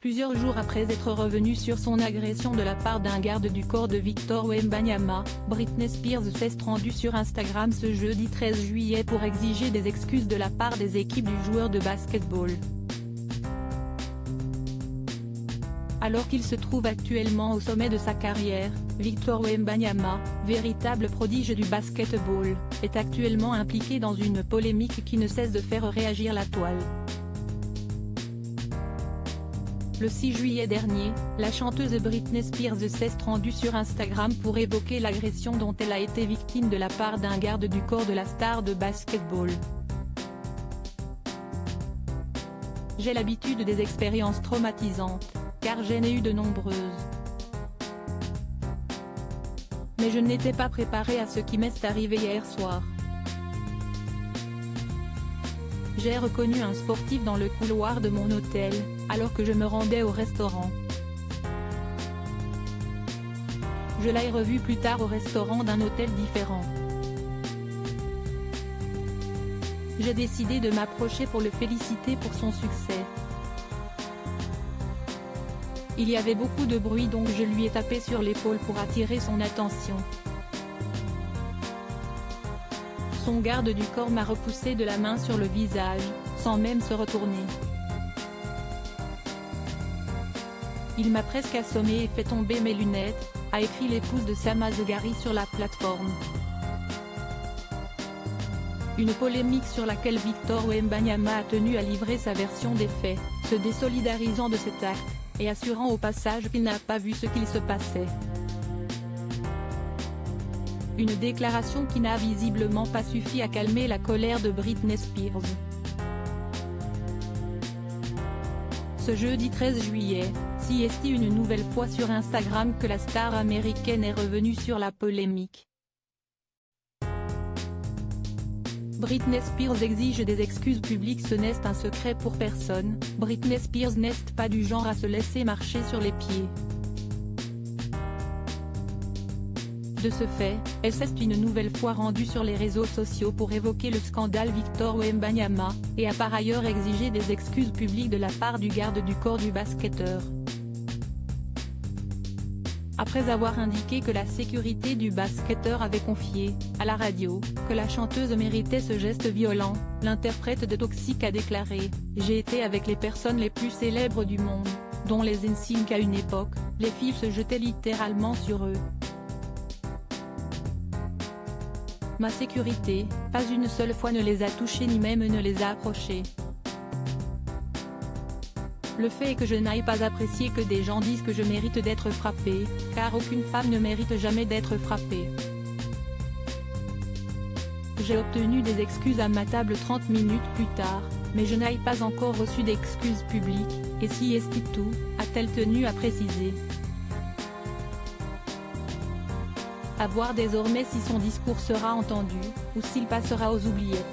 Plusieurs jours après être revenu sur son agression de la part d'un garde du corps de Victor Wembanyama, Britney Spears s'est rendue sur Instagram ce jeudi 13 juillet pour exiger des excuses de la part des équipes du joueur de basketball. Alors qu'il se trouve actuellement au sommet de sa carrière, Victor Wembanyama, véritable prodige du basketball, est actuellement impliqué dans une polémique qui ne cesse de faire réagir la toile. Le 6 juillet dernier, la chanteuse Britney Spears s'est rendue sur Instagram pour évoquer l'agression dont elle a été victime de la part d'un garde du corps de la star de basketball. J'ai l'habitude des expériences traumatisantes, car j'en ai eu de nombreuses. Mais je n'étais pas préparée à ce qui m'est arrivé hier soir. J'ai reconnu un sportif dans le couloir de mon hôtel, alors que je me rendais au restaurant. Je l'ai revu plus tard au restaurant d'un hôtel différent. J'ai décidé de m'approcher pour le féliciter pour son succès. Il y avait beaucoup de bruit donc je lui ai tapé sur l'épaule pour attirer son attention. Son garde du corps m'a repoussé de la main sur le visage, sans même se retourner. Il m'a presque assommé et fait tomber mes lunettes, a écrit l'épouse de Sam Asghari sur la plateforme. Une polémique sur laquelle Victor Wembanyama a tenu à livrer sa version des faits, se désolidarisant de cet acte, et assurant au passage qu'il n'a pas vu ce qu'il se passait. Une déclaration qui n'a visiblement pas suffi à calmer la colère de Britney Spears. Ce jeudi 13 juillet, c'est une nouvelle fois sur Instagram que la star américaine est revenue sur la polémique. Britney Spears exige des excuses publiques. Ce n'est un secret pour personne, Britney Spears n'est pas du genre à se laisser marcher sur les pieds. De ce fait, elle s'est une nouvelle fois rendue sur les réseaux sociaux pour évoquer le scandale Victor Wembanyama, et a par ailleurs exigé des excuses publiques de la part du garde du corps du basketteur. Après avoir indiqué que la sécurité du basketteur avait confié, à la radio, que la chanteuse méritait ce geste violent, l'interprète de Toxic a déclaré « J'ai été avec les personnes les plus célèbres du monde, dont les NSYNC à une époque, les filles se jetaient littéralement sur eux. Ma sécurité, pas une seule fois ne les a touchés ni même ne les a approchés. Le fait est que je n'aille pas apprécier que des gens disent que je mérite d'être frappée, car aucune femme ne mérite jamais d'être frappée. J'ai obtenu des excuses à ma table 30 minutes plus tard, mais je n'ai pas encore reçu d'excuses publiques, et c'est tout, a-t-elle tenu à préciser. À voir désormais si son discours sera entendu, ou s'il passera aux oubliettes.